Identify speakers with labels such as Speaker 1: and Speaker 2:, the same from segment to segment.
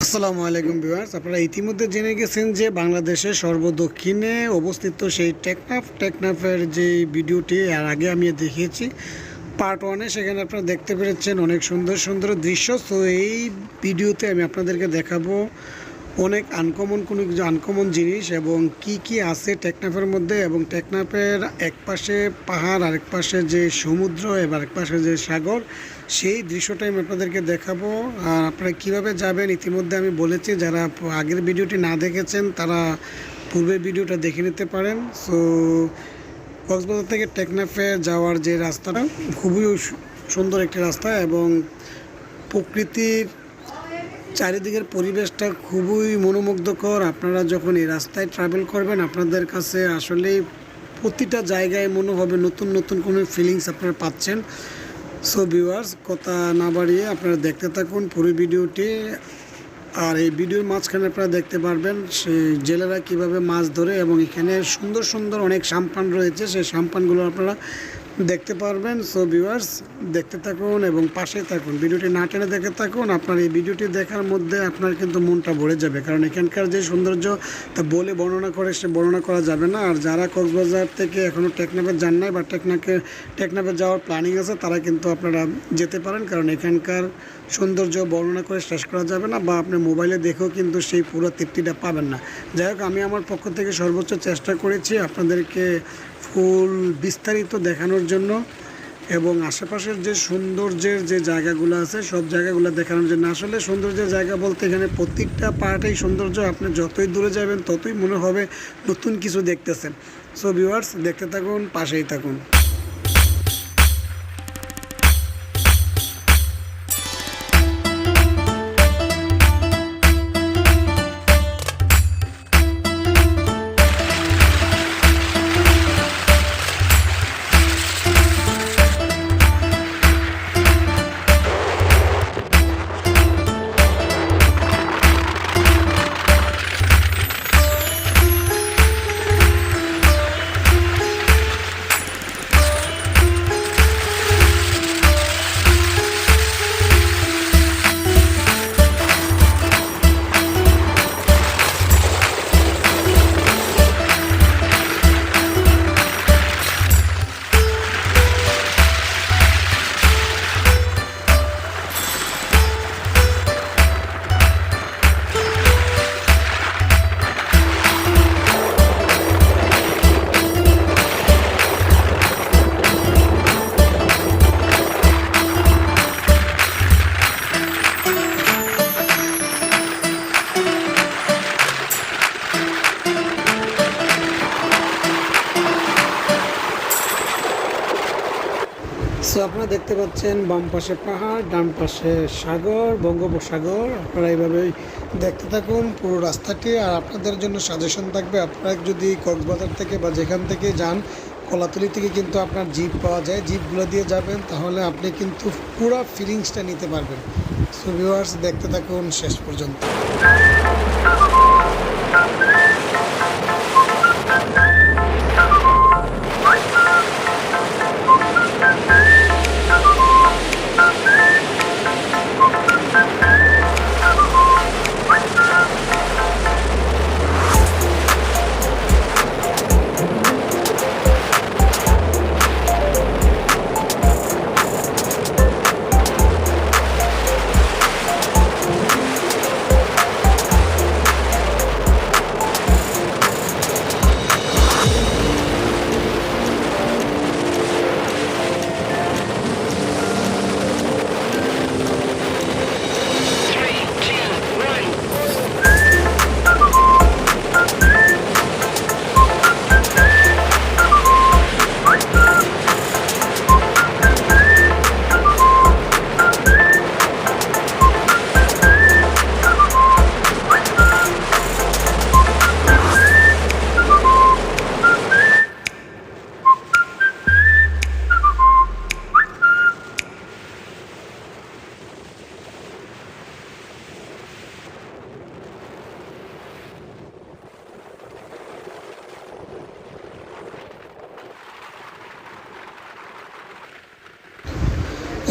Speaker 1: আসসালামু আলাইকুম ভিউয়ার্স, আপনারা ইতিমধ্যে জেনে গেছেন যে বাংলাদেশের সর্বদক্ষিণে অবস্থিত সেই টেকনাফের যে ভিডিওটি এর আগে আমি দেখিয়েছি পার্ট 1-এ। সেখানে আপনারা দেখতে পেরেছেন অনেক সুন্দর সুন্দর দৃশ্য। তো এই ভিডিওতে আমি আপনাদেরকে দেখাবো অনেক আনকমন জিনিস এবং কি আছে টেকনাফের মধ্যে, এবং টেকনাফের এক পাশে পাহাড়, আরেক পাশে যে সমুদ্র, এবার এক পাশে যে সাগর, সেই দৃশ্যটাই আমি আপনাদেরকে দেখাবো। আর আপনারা কীভাবে যাবেন ইতিমধ্যে আমি বলেছি, যারা আগের ভিডিওটি না দেখেছেন তারা পূর্বের ভিডিওটা দেখে নিতে পারেন। সো কক্সবাজার থেকে টেকনাফে যাওয়ার যে রাস্তাটা খুবই সুন্দর একটি রাস্তা, এবং প্রকৃতির চারিদিকের পরিবেশটা খুবই মনোমুগ্ধকর। আপনারা যখন এই রাস্তায় ট্রাভেল করবেন আপনাদের কাছে আসলেই প্রতিটা জায়গায় মনে হবে নতুন নতুন কোনো ফিলিংস আপনারা পাচ্ছেন। সো ভিউয়ার্স, কথা না বাড়িয়ে আপনারা দেখতে থাকুন পুরো ভিডিওটি। আর এই ভিডিওর মাঝখানে আপনারা দেখতে পারবেন সেই জেলেরা কীভাবে মাছ ধরে, এবং এখানে সুন্দর সুন্দর অনেক সাম্পান রয়েছে, সেই সাম্পানগুলো আপনারা দেখতে পারবেন। সো ভিউয়ার্স, দেখতে থাকুন এবং পাশে থাকুন, ভিডিওটি না টেনে দেখতে থাকুন। আপনার এই ভিডিওটি দেখার মধ্যে আপনার কিন্তু মনটা ভরে যাবে, কারণ এখানকার যে সৌন্দর্য তা বলে বর্ণনা করা যাবে না। আর যারা কক্সবাজার থেকে এখনও টেকনাফে যান নাই বা টেকনাফে যাওয়ার প্ল্যানিং আছে, তারা কিন্তু আপনারা যেতে পারেন, কারণ এখানকার সৌন্দর্য বর্ণনা করে শেষ করা যাবে না, বা আপনি মোবাইলে দেখেও কিন্তু সেই পুরো তৃপ্তিটা পাবেন না। যাই হোক, আমি আমার পক্ষ থেকে সর্বোচ্চ চেষ্টা করেছি আপনাদেরকে ফুল বিস্তারিত দেখানোর জন্য, এবং আশেপাশের যে সৌন্দর্যের যে জায়গাগুলো আছে সব জায়গাগুলো দেখানোর জন্য। আসলে সৌন্দর্যের জায়গা বলতে এখানে প্রত্যেকটা পার্টেই সৌন্দর্য, আপনি যতই দূরে যাবেন ততই মনে হবে নতুন কিছু দেখতেছেন। সো ভিউয়ার্স, দেখতে থাকুন, পাশেই থাকুন। সো আপনারা দেখতে পাচ্ছেন বাম পাশে পাহাড়, ডান পাশে সাগর, বঙ্গোপসাগর। আপনারা এইভাবেই দেখতে থাকুন পুরো রাস্তাটি। আর আপনাদের জন্য সাজেশন থাকবে, আপনারা যদি কক্সবাজার থেকে বা যেখান থেকে যান, কলাতলি থেকে কিন্তু আপনার জিপ পাওয়া যায়, জিপগুলো দিয়ে যাবেন, তাহলে আপনি কিন্তু পুরো ফিলিংসটা নিতে পারবেন। সো ভিউয়ার্স, দেখতে থাকুন শেষ পর্যন্ত।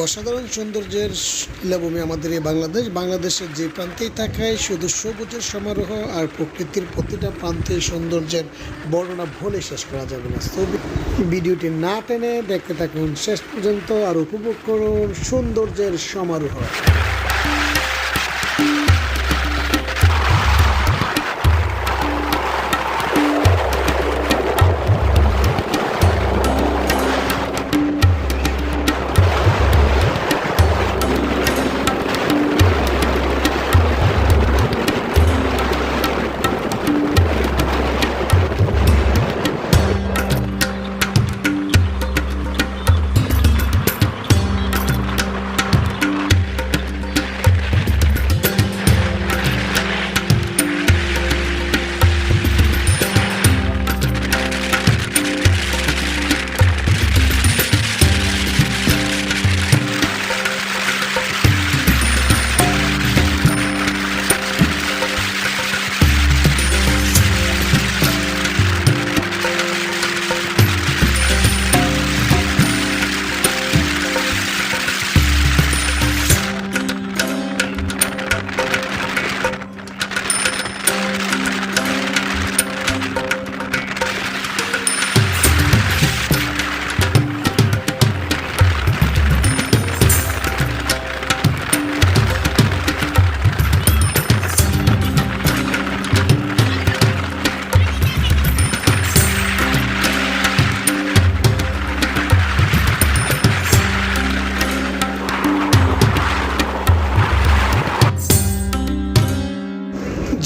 Speaker 1: অসাধারণ সৌন্দর্যের লীলাভূমি আমাদের এই বাংলাদেশের যে প্রান্তেই তাকায় শুধু সবুজের সমারোহ আর প্রকৃতির প্রতিটা প্রান্তে সৌন্দর্যের বর্ণনা বলে শেষ করা যাবে না। তো ভিডিওটি না টেনে দেখতে থাকুন শেষ পর্যন্ত আর উপভোগ করুন সৌন্দর্যের সমারোহ।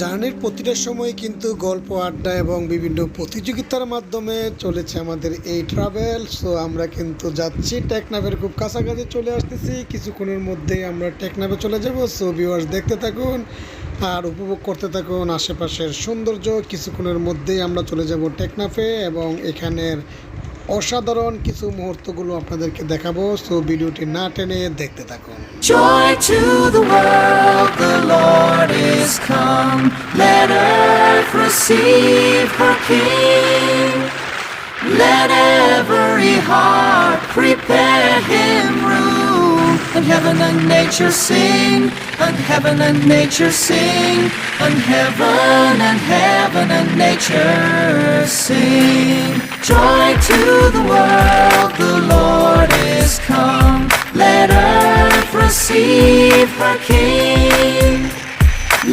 Speaker 1: জার্নির প্রতিটা সময় কিন্তু গল্প আড্ডা এবং বিভিন্ন প্রতিযোগিতার মাধ্যমে চলেছে আমাদের এই ট্রাভেল। সো আমরা কিন্তু যাচ্ছি টেকনাফের খুব কাছাকাছি চলে আসতেছি, কিছুক্ষণের মধ্যেই আমরা টেকনাফে চলে যাব। সো ভিউয়ার্স দেখতে থাকুন আর উপভোগ করতে থাকুন আশেপাশের সৌন্দর্য। কিছুক্ষণের মধ্যেই আমরা চলে যাব টেকনাফে এবং এখানের অসাধারণ কিছু মুহূর্তগুলো আপনাদেরকে দেখাবো। সো ভিডিওটি না টেনে দেখতে থাকুন।
Speaker 2: Joy to the world, the Lord is come. Let earth receive her King. Let every heart prepare him room. And heaven and nature sing, and heaven and nature sing, and heaven and nature sing. Joy to the world, the Lord is come. Let earth receive her King.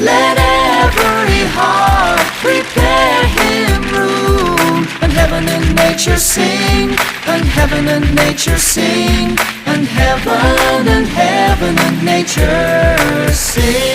Speaker 2: Let every heart prepare him room. And heaven and nature sing, and heaven and nature sing, and heaven and nature sing.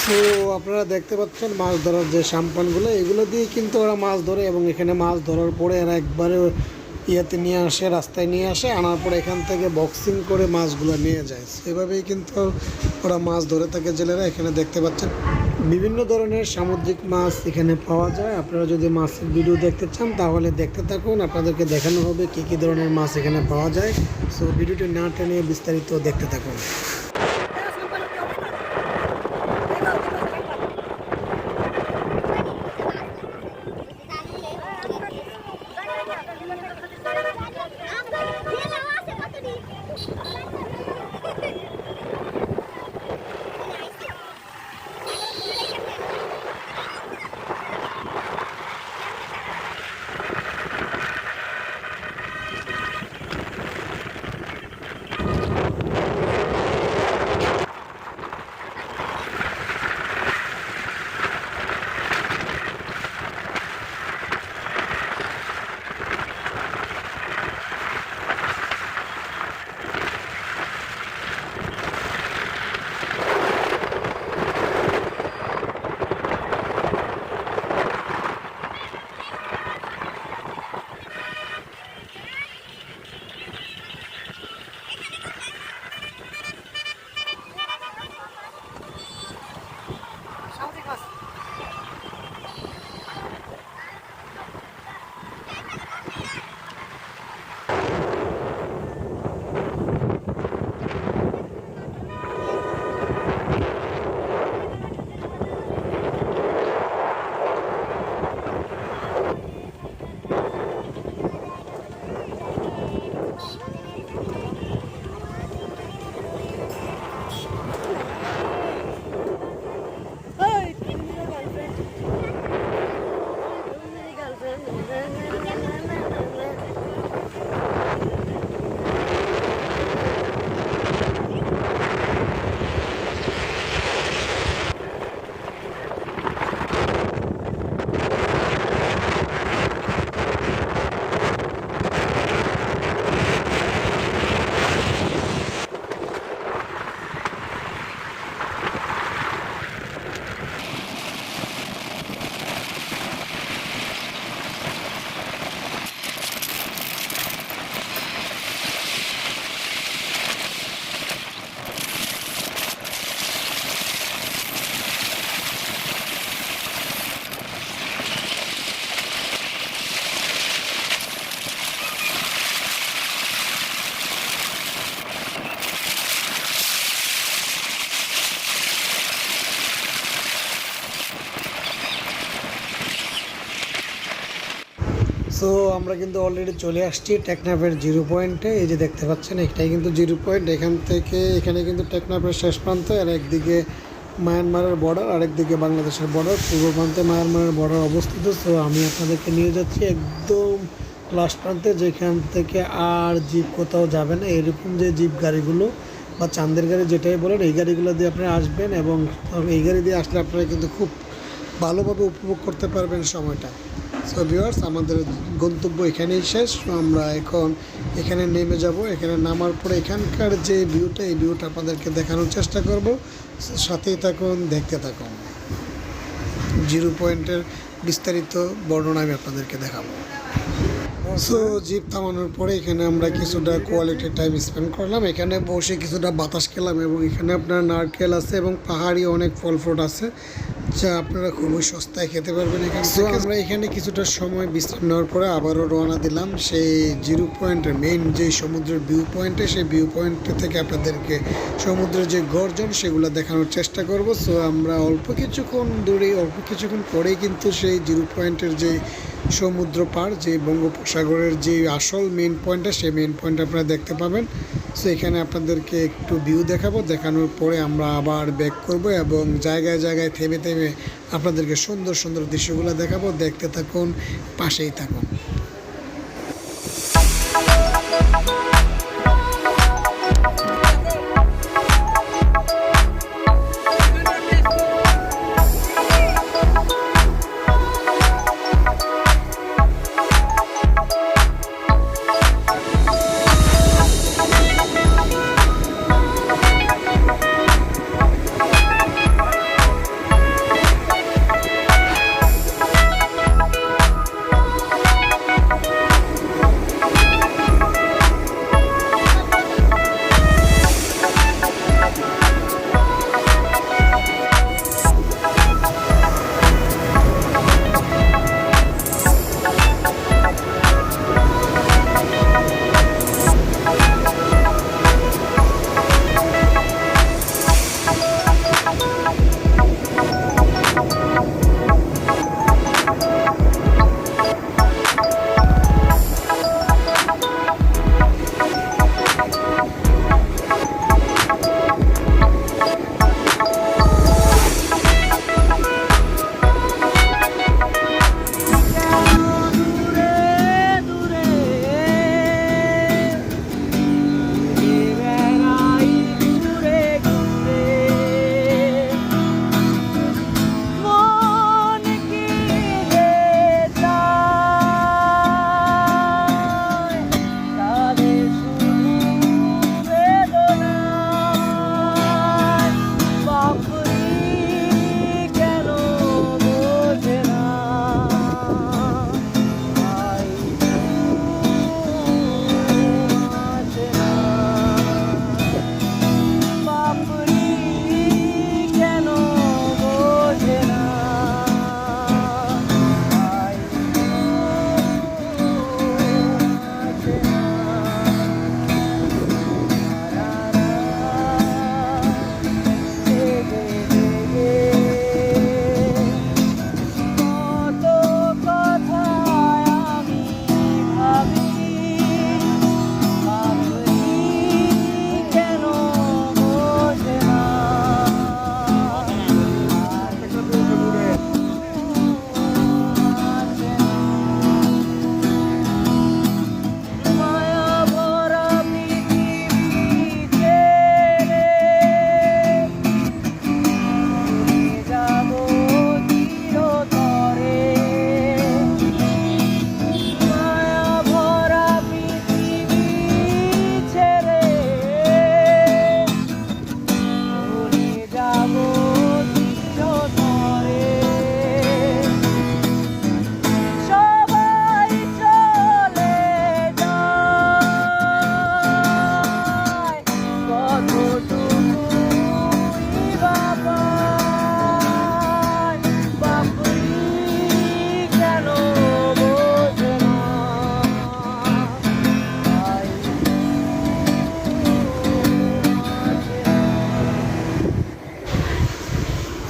Speaker 1: তো আপনারা দেখতে পাচ্ছেন মাছ ধরার যে সাম্পানগুলো, এগুলো দিয়ে কিন্তু ওরা মাছ ধরে এবং এখানে মাছ ধরার পরে এরা একবারে ইয়েতে নিয়ে আসে, রাস্তায় নিয়ে আসে, আনার পরে এখান থেকে বক্সিং করে মাছগুলো নিয়ে যায়। সেভাবেই কিন্তু ওরা মাছ ধরে থাকে জেলেরা। এখানে দেখতে পাচ্ছেন বিভিন্ন ধরনের সামুদ্রিক মাছ এখানে পাওয়া যায়। আপনারা যদি মাছের ভিডিও দেখতে চান তাহলে দেখতে থাকুন, আপনাদেরকে দেখানো হবে কী কী ধরনের মাছ এখানে পাওয়া যায়। সো ভিডিওটি না টেনে বিস্তারিত দেখতে থাকুন। সো আমরা কিন্তু অলরেডি চলে আসছি টেকনাফের জিরো পয়েন্টে। এই যে দেখতে পাচ্ছেন এটাই কিন্তু জিরো পয়েন্ট। এখানে কিন্তু টেকনাফের শেষ প্রান্তে, আর একদিকে মায়ানমারের বর্ডার, আরেকদিকে বাংলাদেশের বর্ডার। পূর্ব প্রান্তে মায়ানমারের বর্ডার অবস্থিত। সো আমি আপনাদেরকে নিয়ে যাচ্ছি একদম লাস্ট প্রান্তে, যেখান থেকে আর জিপ কোথাও যাবে না। এরকম যে জিপ গাড়িগুলো বা চাঁদের গাড়ি যেটাই বলেন, এই গাড়িগুলো দিয়ে আপনারা আসবেন, এবং এই গাড়ি দিয়ে আসলে আপনারা কিন্তু খুব ভালোভাবে উপভোগ করতে পারবেন সময়টা। সো ভিউয়ার্স, আমাদের গন্তব্য এখানেই শেষ। আমরা এখন এখানে নেমে যাব। এখানে নামার পরে এখানকার যে ভিউটা, এই ভিউটা আপনাদেরকে দেখানোর চেষ্টা করব। সাথেই থাকুন, দেখতে থাকুন। জিরো পয়েন্টের বিস্তারিত বর্ণনা আমি আপনাদেরকে দেখাবো। সো জিপ থামানোর পরে এখানে আমরা কিছুটা কোয়ালিটি টাইম স্পেন্ড করলাম। এখানে বসে কিছুটা বাতাস খেলাম, এবং এখানে আপনার নারকেল আছে এবং পাহাড়ি অনেক ফল ফ্রুট আছে, যা আপনারা খুবই সস্তায় খেতে পারবেন এখানে। সো আমরা এখানে কিছুটা সময় বিশ্রাম নেওয়ার পরে আবারও রওনা দিলাম সেই জিরো পয়েন্টের মেইন যে সমুদ্রের ভিউ পয়েন্টে। সেই ভিউ পয়েন্ট থেকে আপনাদেরকে সমুদ্রের যে গর্জন সেগুলো দেখানোর চেষ্টা করব। সো আমরা অল্প কিছুক্ষণ পরেই কিন্তু সেই জিরো পয়েন্টের যে সমুদ্র পার, যে বঙ্গোপসাগরের যে আসল মেইন পয়েন্টটা, সেই মেইন পয়েন্ট আপনারা দেখতে পাবেন। সো এখানে আপনাদেরকে একটু ভিউ দেখানোর পরে আমরা আবার ব্যাক করব, এবং জায়গায় জায়গায় থেমে থেমে আপনাদেরকে সুন্দর সুন্দর দৃশ্যগুলো দেখাবো। দেখতে থাকুন, পাশেই থাকুন।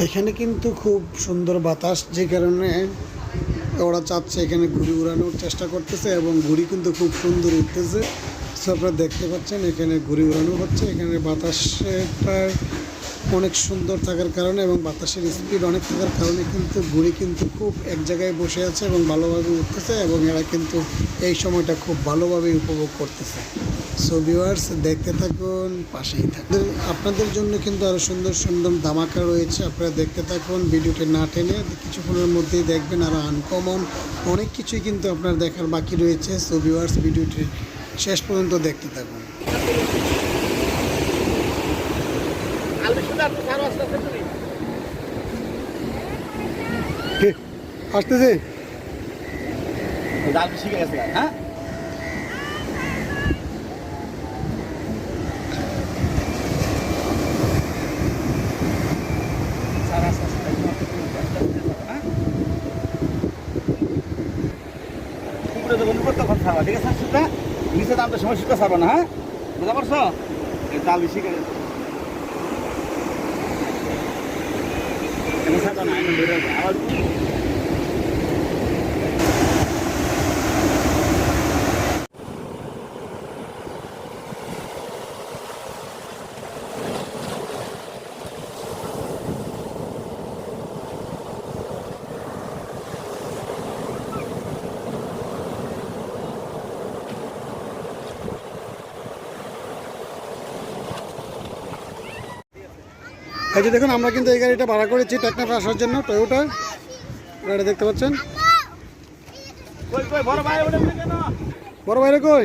Speaker 1: এখানে কিন্তু খুব সুন্দর বাতাস, যে কারণে ওরা চাচ্ছে এখানে ঘুড়ি উড়ানোর চেষ্টা করতেছে এবং ঘুড়ি কিন্তু খুব সুন্দর উঠতেছে। সো আপনারা দেখতে পাচ্ছেন এখানে ঘুড়ি উড়ানো হচ্ছে। এখানে বাতাসটা অনেক সুন্দর থাকার কারণে এবং বাতাসের স্পিড অনেক থাকার কারণে কিন্তু ঘুড়ি কিন্তু খুব এক জায়গায় বসে আছে এবং ভালোভাবে উঠতেছে এবং এরা কিন্তু এই সময়টা খুব ভালোভাবে উপভোগ করতেছে। সো ভিউয়ার্স দেখতে থাকুন, পাশেই থাকুন। আপনাদের জন্য কিন্তু আরও সুন্দর সুন্দর ধামাকা রয়েছে, আপনারা দেখতে থাকুন, ভিডিওটি না টেনে কিছুক্ষণের মধ্যেই দেখবেন। আরও আনকমন অনেক কিছুই কিন্তু আপনার দেখার বাকি রয়েছে। সো ভিউয়ার্স ভিডিওটি শেষ পর্যন্ত দেখতে থাকুন। আসতেছে
Speaker 3: জাল শিখে গেছে হ্যাঁ তখন ছাড়বা ঠিক আছে সুতা নিচে দামটা সময় সুতা ছাড়বা না হ্যাঁ বুঝতে পারছো জাল শিখে গেছে ছাড়বা না এখন বেরো আবার
Speaker 1: এই যে দেখুন আমরা কিন্তু এই গাড়িটা ভাড়া করেছি টেকনাফে আসার জন্য, টয়োটা গাড়ি দেখতে পাচ্ছেন।
Speaker 3: কই কই বড় ভাই ওটা কেন
Speaker 1: বড় বাইরে কই?